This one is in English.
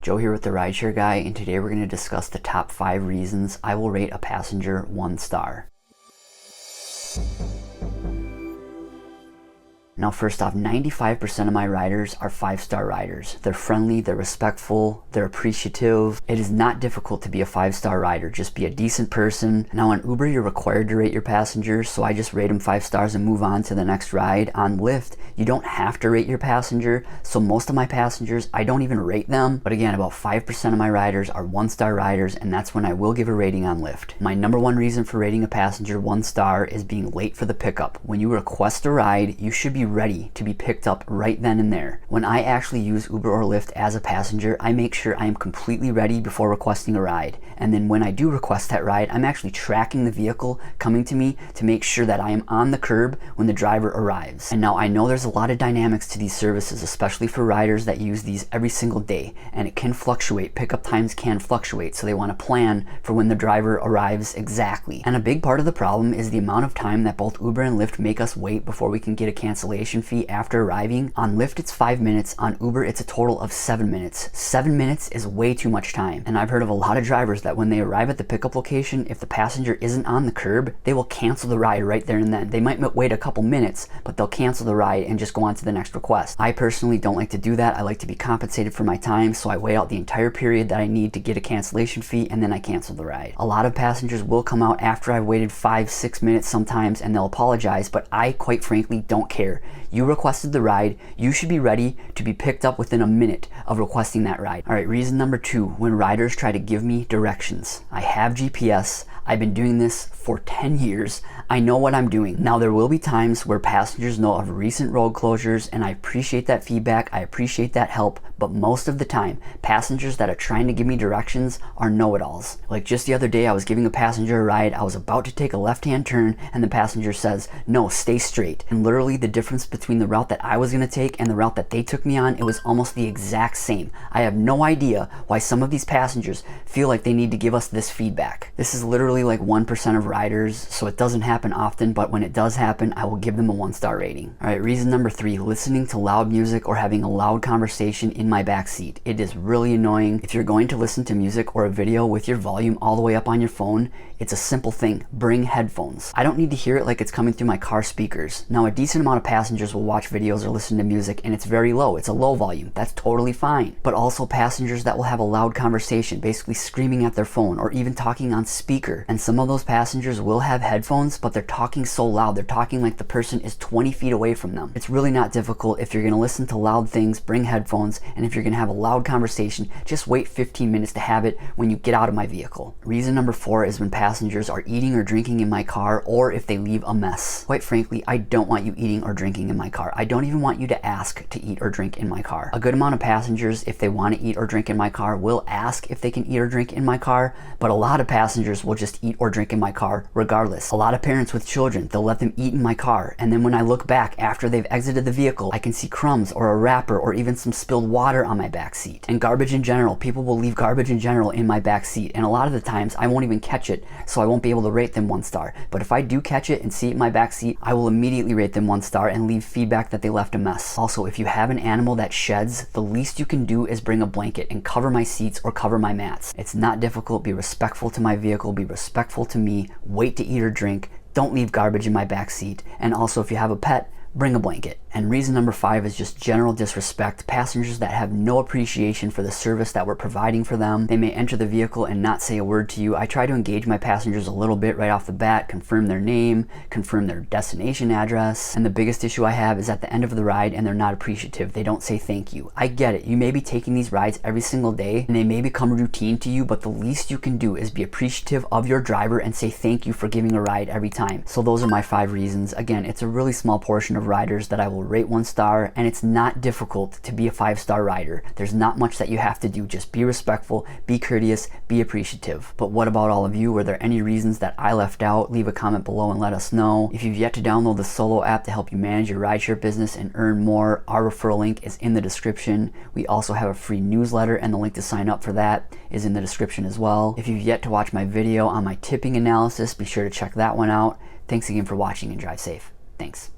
Joe here with the RideShare Guy, and today we're going to discuss the top 5 reasons I will rate a passenger 1 star. Now first off, 95% of my riders are 5-star riders. They're friendly, they're respectful, they're appreciative. It is not difficult to be a 5-star rider. Just be a decent person. Now on Uber, you're required to rate your passengers, so I just rate them 5 stars and move on to the next ride. On Lyft, you don't have to rate your passenger, so most of my passengers, I don't even rate them. But again, about 5% of my riders are 1-star riders, and that's when I will give a rating on Lyft. My number 1 reason for rating a passenger 1 star is being late for the pickup. When you request a ride, you should be ready to be picked up right then and there. When I actually use Uber or Lyft as a passenger, I make sure I am completely ready before requesting a ride. And then when I do request that ride, I'm actually tracking the vehicle coming to me to make sure that I am on the curb when the driver arrives. And now I know there's a lot of dynamics to these services, especially for riders that use these every single day, and it can fluctuate. Pickup times can fluctuate, so they want to plan for when the driver arrives exactly. And a big part of the problem is the amount of time that both Uber and Lyft make us wait before we can get a cancellation fee after arriving. On Lyft it's 5 minutes, on Uber it's a total of 7 minutes. 7 minutes is way too much time. And I've heard of a lot of drivers that when they arrive at the pickup location, if the passenger isn't on the curb, they will cancel the ride right there and then. They might wait a couple minutes, but they'll cancel the ride and just go on to the next request. I personally don't like to do that. I like to be compensated for my time, so I wait out the entire period that I need to get a cancellation fee, and then I cancel the ride. A lot of passengers will come out after I've waited 5-6 minutes sometimes, and they'll apologize, but I quite frankly don't care. You requested the ride, you should be ready to be picked up within a minute of requesting that ride. All right, reason number 2, when riders try to give me directions. I have GPS. I've been doing this for 10 years. I know what I'm doing. Now there will be times where passengers know of recent road closures, and I appreciate that feedback, I appreciate that help, but most of the time, passengers that are trying to give me directions are know-it-alls. Like just the other day, I was giving a passenger a ride, I was about to take a left-hand turn, and the passenger says, "No, stay straight." And literally the difference between the route that I was gonna take and the route that they took me on, it was almost the exact same. I have no idea why some of these passengers feel like they need to give us this feedback. This is literally like 1% of riders, so it doesn't happen often, but when it does happen, I will give them a 1-star rating. All right, reason number 3, listening to loud music or having a loud conversation in my back seat. It is really annoying. If you're going to listen to music or a video with your volume all the way up on your phone, it's a simple thing. Bring headphones. I don't need to hear it like it's coming through my car speakers. Now, a decent amount of passengers will watch videos or listen to music and it's very low. It's a low volume. That's totally fine. But also passengers that will have a loud conversation, basically screaming at their phone or even talking on speaker. And some of those passengers will have headphones, but they're talking so loud. They're talking like the person is 20 feet away from them. It's really not difficult. If you're going to listen to loud things, bring headphones. And if you're going to have a loud conversation, just wait 15 minutes to have it when you get out of my vehicle. Reason number 4 is when passengers are eating or drinking in my car, or if they leave a mess. Quite frankly, I don't want you eating or drinking in my car. I don't even want you to ask to eat or drink in my car. A good amount of passengers, if they want to eat or drink in my car, will ask if they can eat or drink in my car, but a lot of passengers will just eat or drink in my car regardless. A lot of parents with children, they'll let them eat in my car, and then when I look back after they've exited the vehicle, I can see crumbs or a wrapper or even some spilled water on my back seat. And garbage in general, people will leave garbage in general in my back seat, and a lot of the times I won't even catch it, so I won't be able to rate them 1 star. But if I do catch it and see it in my back seat, I will immediately rate them 1 star and leave feedback that they left a mess. Also, if you have an animal that sheds, the least you can do is bring a blanket and cover my seats or cover my mats. It's not difficult. Be respectful to my vehicle, be respectful to me, wait to eat or drink, don't leave garbage in my back seat, and also if you have a pet, bring a blanket. And reason number 5 is just general disrespect. Passengers that have no appreciation for the service that we're providing for them. They may enter the vehicle and not say a word to you. I try to engage my passengers a little bit right off the bat, confirm their name, confirm their destination address. And the biggest issue I have is at the end of the ride and they're not appreciative. They don't say thank you. I get it. You may be taking these rides every single day and they may become routine to you, but the least you can do is be appreciative of your driver and say thank you for giving a ride every time. So those are my 5 reasons. Again, it's a really small portion of riders that I will rate 1 star, and it's not difficult to be a 5-star rider. There's not much that you have to do. Just be respectful, be courteous, be appreciative. But what about all of you? Were there any reasons that I left out? Leave a comment below and let us know. If you've yet to download the Solo app to help you manage your rideshare business and earn more, our referral link is in the description. We also have a free newsletter, and the link to sign up for that is in the description as well. If you've yet to watch my video on my tipping analysis, be sure to check that one out. Thanks again for watching and drive safe. Thanks.